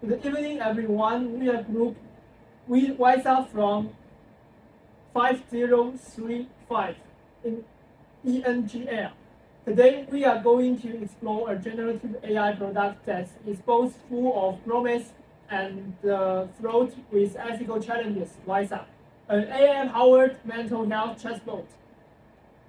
Good evening, everyone. We are group WISA from 5035 in ENGL. Today, we are going to explore a generative AI product that is both full of promise and fraught with ethical challenges, WISA, an AI-powered mental health chatbot.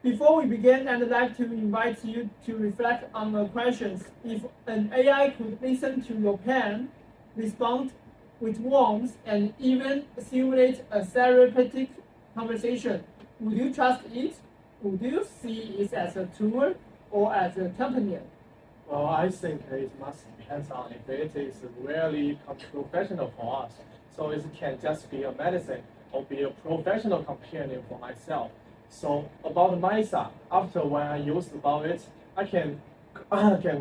Before we begin, I'd like to invite you to reflect on the questions. If an AI could listen to your pain, respond with warmth, and even simulate a therapeutic conversation, would you trust it? Would you see it as a tool or as a companion? Well, I think it must depend on if it is really professional for us. So it can just be a medicine or be a professional companion for myself. So about MISA, after when I used about it, I can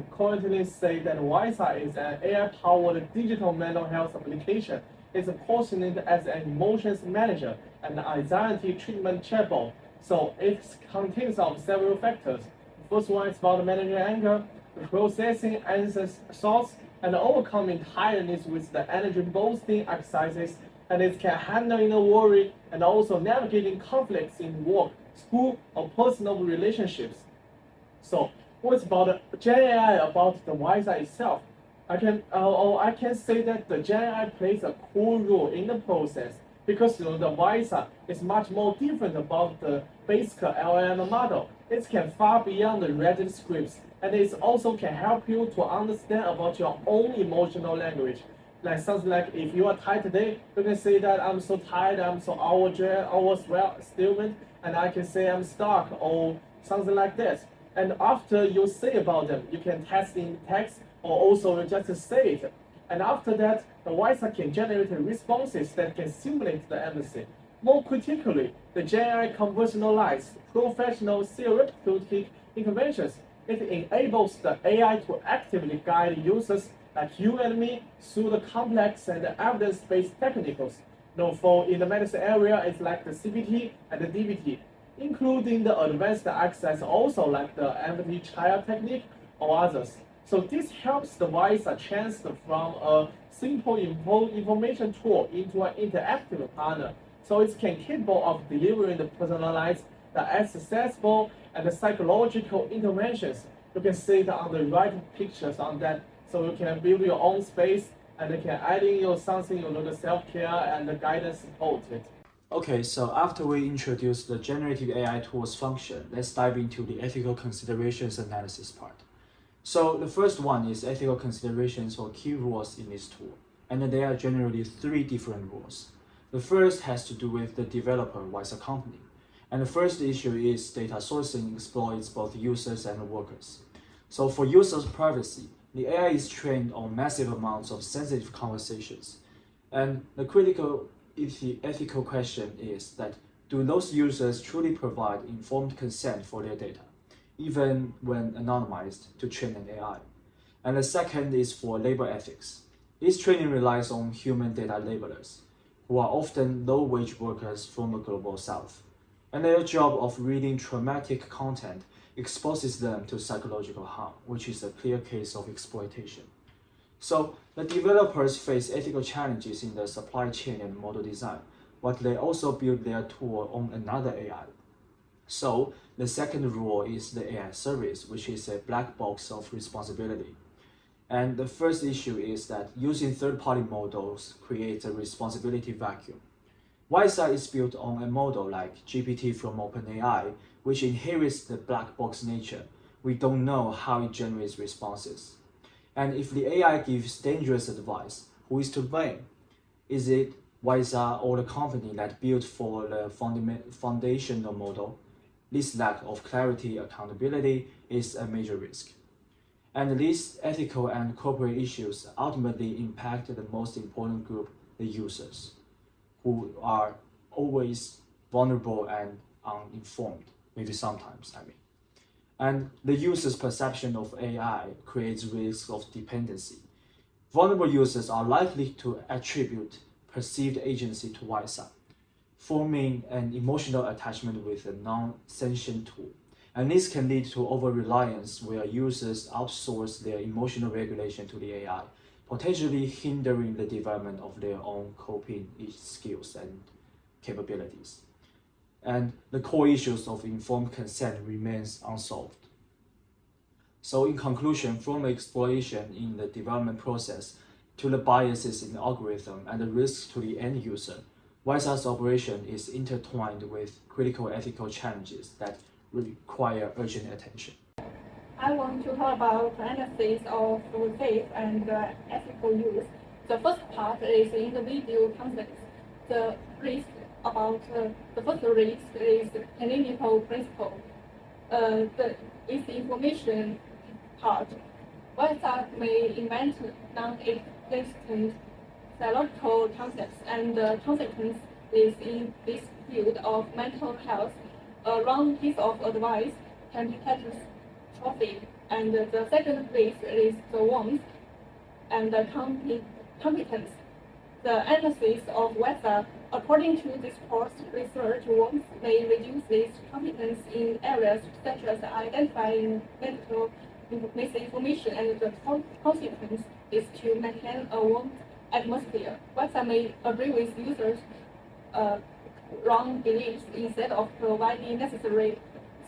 confidently say that WISA is an AI-powered digital mental health application. It's positioned as an emotions manager and anxiety treatment chatbot. So it contains of several factors. The first one is about managing anger, processing anxious thoughts, and overcoming tiredness with the energy-boosting exercises, and it can handle the worry and also navigating conflicts in work, school, or personal relationships. So, what's about the Gen AI about the WISA itself? I can say that the Gen AI plays a core role in the process because the WISA is much more different about the basic LLM model. It can far beyond the rigid scripts, and it also can help you to understand about your own emotional language. Like something like if you are tired today, you can say that I'm so tired, I'm so overwhelmed, and I can say I'm stuck or something like this. And after you say about them, you can test in text or also you just say it. And after that, the WISA can generate responses that can simulate the empathy. More critically, the Gen AI conversationalized professional therapeutic interventions. It enables the AI to actively guide users like you and me through the complex and evidence-based techniques. For in the medicine area, it's like the CBT and the DBT, including the advanced exercise also like the empathy trial technique or others. So this helps the WISA transfer from a simple information tool into an interactive partner. So it's capable of delivering the personalized, the accessible, and the psychological interventions. You can see it on the right pictures on that. So you can build your own space and you can add in your something, the self-care and the guidance support it. Okay, so after we introduce the generative AI tool's function, let's dive into the ethical considerations analysis part. So the first one is ethical considerations or key rules in this tool, and there are generally three different rules. The first has to do with the developer, WISA company, and the first issue is data sourcing exploits both users and workers. So for users' privacy, the AI is trained on massive amounts of sensitive conversations, and the critical ethical question is that do those users truly provide informed consent for their data, even when anonymized, to train an AI? And the second is for labor ethics. This training relies on human data labelers, who are often low-wage workers from the global south, and their job of reading traumatic content exposes them to psychological harm, which is a clear case of exploitation. So the developers face ethical challenges in the supply chain and model design, but they also build their tool on another AI. So the second rule is the AI service, which is a black box of responsibility. And the first issue is that using third-party models creates a responsibility vacuum. WISA is built on a model like GPT from OpenAI, which inherits the black box nature. We don't know how it generates responses. And if the AI gives dangerous advice, who is to blame? Is it WISA or the company that built for the foundational model? This lack of clarity, accountability is a major risk. And these ethical and corporate issues ultimately impact the most important group, the users, who are always vulnerable and uninformed, maybe sometimes, And the user's perception of AI creates risks of dependency. Vulnerable users are likely to attribute perceived agency to WISA, forming an emotional attachment with a non-sentient tool. And this can lead to over-reliance where users outsource their emotional regulation to the AI, potentially hindering the development of their own coping skills and capabilities. And the core issues of informed consent remains unsolved. So in conclusion, from exploration in the development process to the biases in the algorithm and the risks to the end user, WISE's operation is intertwined with critical ethical challenges that require urgent attention. I want to talk about analysis of safe and ethical use. The first part is individual context. The risk about the first risk is analytical principle. Its information part. WhatsApp may invent non-existent theoretical concepts, and the consequence is in this field of mental health. A wrong piece of advice can be catastrophic, and the second risk is the warmth and the competence. The analysis of WhatsApp, according to this course research, warmth may reduce its competence in areas such as identifying medical misinformation, and the consequence is to maintain a warm atmosphere. WhatsApp may agree with users' wrong beliefs instead of providing necessary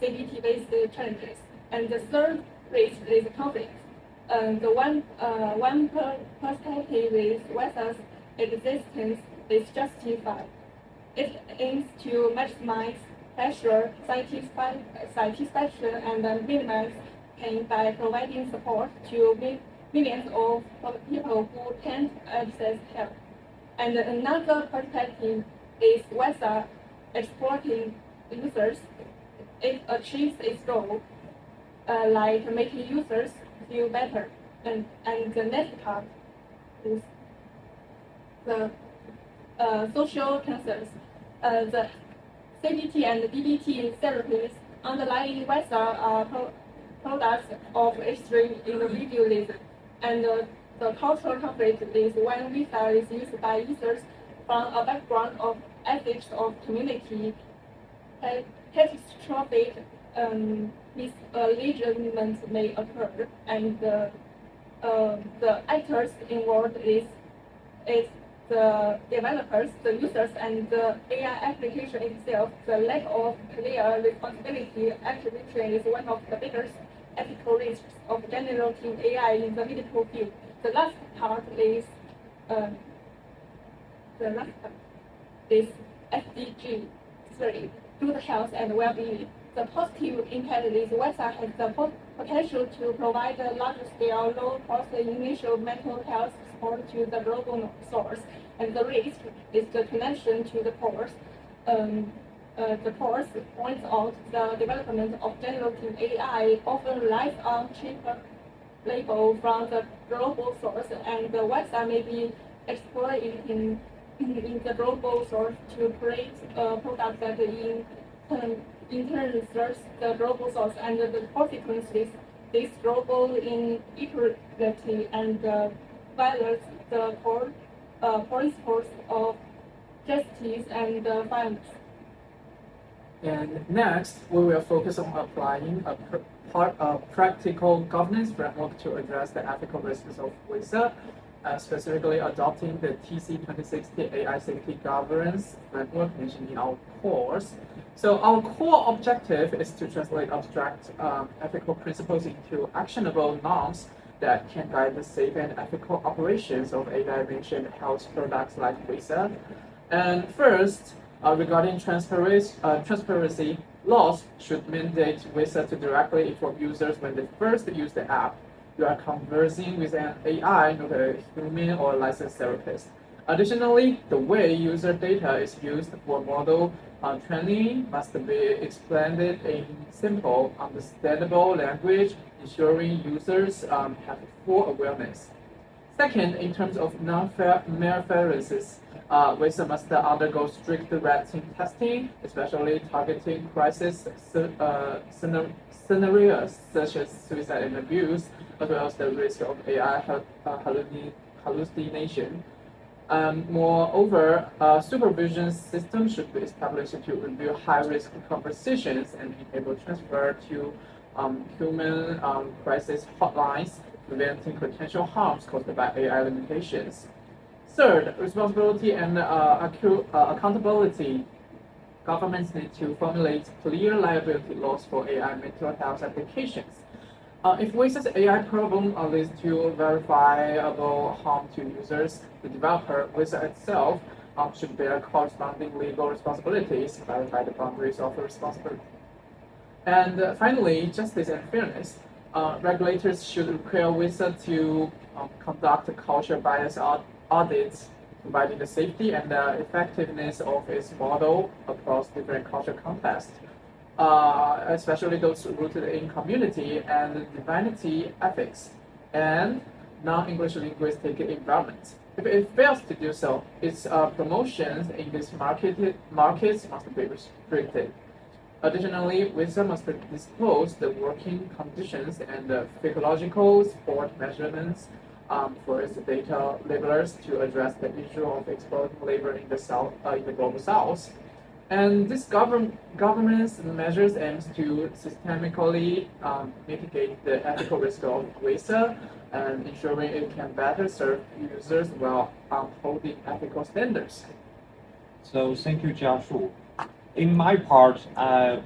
CBT-based challenges. And the third risk is conflict. The one perspective is WhatsApp's existence is justified. It aims to maximize pleasure, satisfaction, and minimize pain by providing support to millions of people who can't access help. And another perspective is WhatsApp exploiting users. It achieves its goal, like making users feel better. And the next part is the social concerns. The CBT and DBT therapies underlying WhatsApp are products of extreme individualism, and the cultural conflict is when Visa is used by users from a background of ethics of community. Catastrophic misalignment may occur, and the actors involved is the developers, the users, and the AI application itself. The lack of clear responsibility attribution is one of the biggest ethical risks of generative AI in the medical field. The last part is SDG 3, good health and well-being. The positive impact is WhatsApp has the potential to provide a large-scale, low-cost initial mental health support to the global source, and the risk is the connection to the course. The course points out the development of generative AI often relies on cheaper label from the global source, and the WhatsApp may be exploited in the global source to create a product that in turn serves the global source, and the consequence is this global inequality and violates the principles of justice and fairness. And next, we will focus on applying a practical governance framework to address the ethical risks of WISA, specifically adopting the TC2060 AI safety governance framework mentioned in our course. So our core objective is to translate abstract ethical principles into actionable norms that can guide the safe and ethical operations of AI-mentioned health products like WISA. And first, regarding transparency, laws should mandate WISA to directly inform users when they first use the app. You are conversing with an AI, not a human or licensed therapist. Additionally, the way user data is used for model training must be explained in simple, understandable language, ensuring users have full awareness. Second, in terms of non-malfeasance, WISA must undergo strict red team testing, especially targeting crisis scenarios such as suicide and abuse, as well as the risk of AI hallucination. Moreover, a supervision system should be established to review high-risk conversations and enable transfer to human crisis hotlines preventing potential harms caused by AI limitations. Third, responsibility and accountability. Governments need to formulate clear liability laws for AI mental health applications. If WASA's AI problem leads to verifiable harm to users, the developer, WASA itself, should bear corresponding legal responsibilities, clarify the boundaries of responsibility. And finally, justice and fairness. Regulators should require WASA to conduct culture bias audits, providing the safety and effectiveness of its model across different cultural contexts, especially those rooted in community and divinity ethics and non-English linguistic environments. If it fails to do so, its promotions in these markets must be restricted. Additionally, WISA must disclose the working conditions and the psychological support measurements for its data labelers to address the issue of exploiting labor in the global south. And this governance measures aims to systemically mitigate the ethical risk of WISA and ensuring it can better serve users while upholding ethical standards. So thank you, Jiashu. In my part,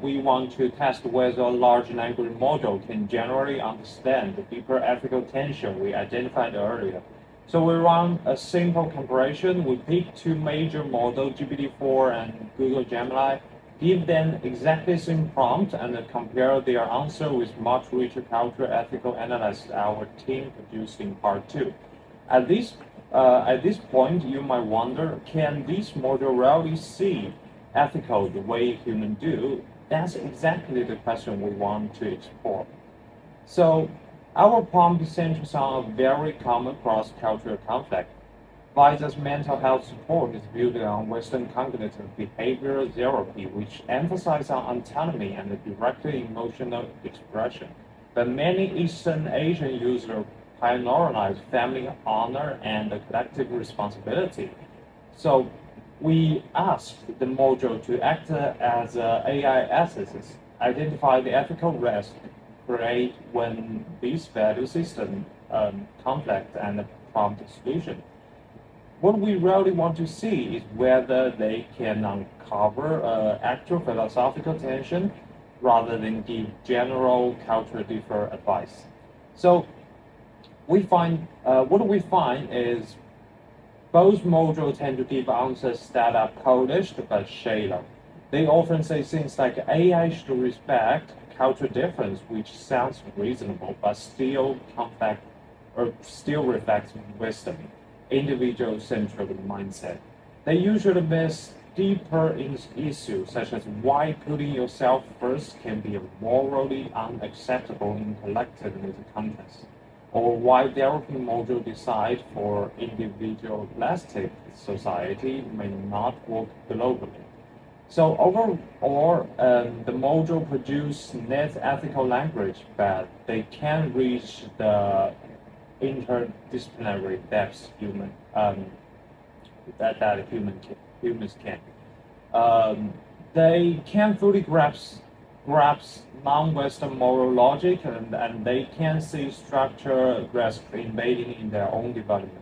we want to test whether a large language model can generally understand the deeper ethical tension we identified earlier. So we run a simple comparison. We pick two major models, GPT-4 and Google Gemini, give them exactly the same prompt, and compare their answer with much richer cultural ethical analysis our team produced in part 2. At this point, you might wonder, can this model really see ethical the way humans do? That's exactly the question we want to explore. So our prompt centers on a very common cross-cultural conflict. WISA's mental health support is built on Western cognitive behavioral therapy, which emphasizes on autonomy and direct emotional expression. But many Eastern Asian users prioritize family honor and collective responsibility. So we asked the module to act as AI assets, identify the ethical risk create when these value system conflict and prompt solution. What we really want to see is whether they can uncover actual philosophical tension rather than give general cultural differ advice. So what we find is both modules tend to give answers that are polished but shallow. They often say things like AI should respect cultural difference, which sounds reasonable, but still complex or still reflects wisdom, individual-centric mindset. They usually miss deeper issues such as why putting yourself first can be morally unacceptable in collectivist context, or why therapy module decide for individualistic society may not work globally. So overall, the module produce net ethical language, but they can reach the interdisciplinary depths that humans can. They can fully grasp non-Western moral logic, and they can see structure risk invading in their own development.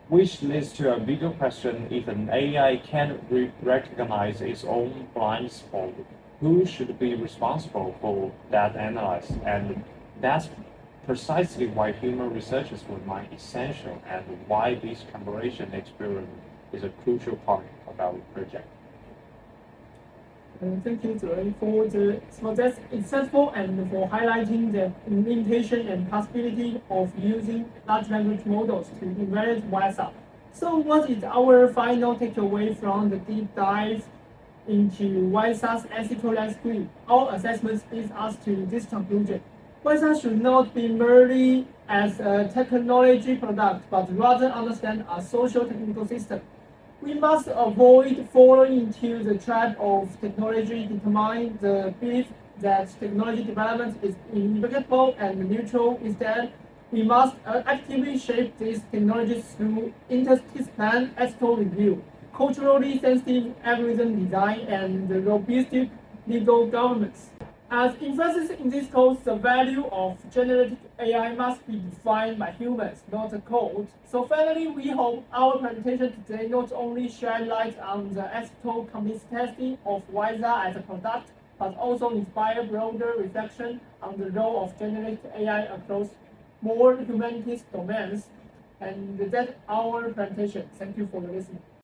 Which leads to a bigger question: if an AI can recognize its own blind spot, who should be responsible for that analysis? And that's precisely why human researchers remain essential, and why this comparison experiment is a crucial part of our project. Thank you, Zhe, for that example and for highlighting the limitation and possibility of using large language models to evaluate WISA. So what is our final takeaway from the deep dive into WISA's ethical landscape? Our assessment leads us to this conclusion. WISA should not be merely as a technology product, but rather understand a social technical system. We must avoid falling into the trap of technology determining the belief that technology development is inevitable and neutral. Instead, we must actively shape these technologies through interdisciplinary ethical review, culturally sensitive algorithm design, and robust legal governance. As emphasis in this course, the value of generative AI must be defined by humans, not the code. So finally, we hope our presentation today not only shed light on the ethical testing of WISA as a product, but also inspire broader reflection on the role of generative AI across more humanities domains. And that's our presentation. Thank you for listening.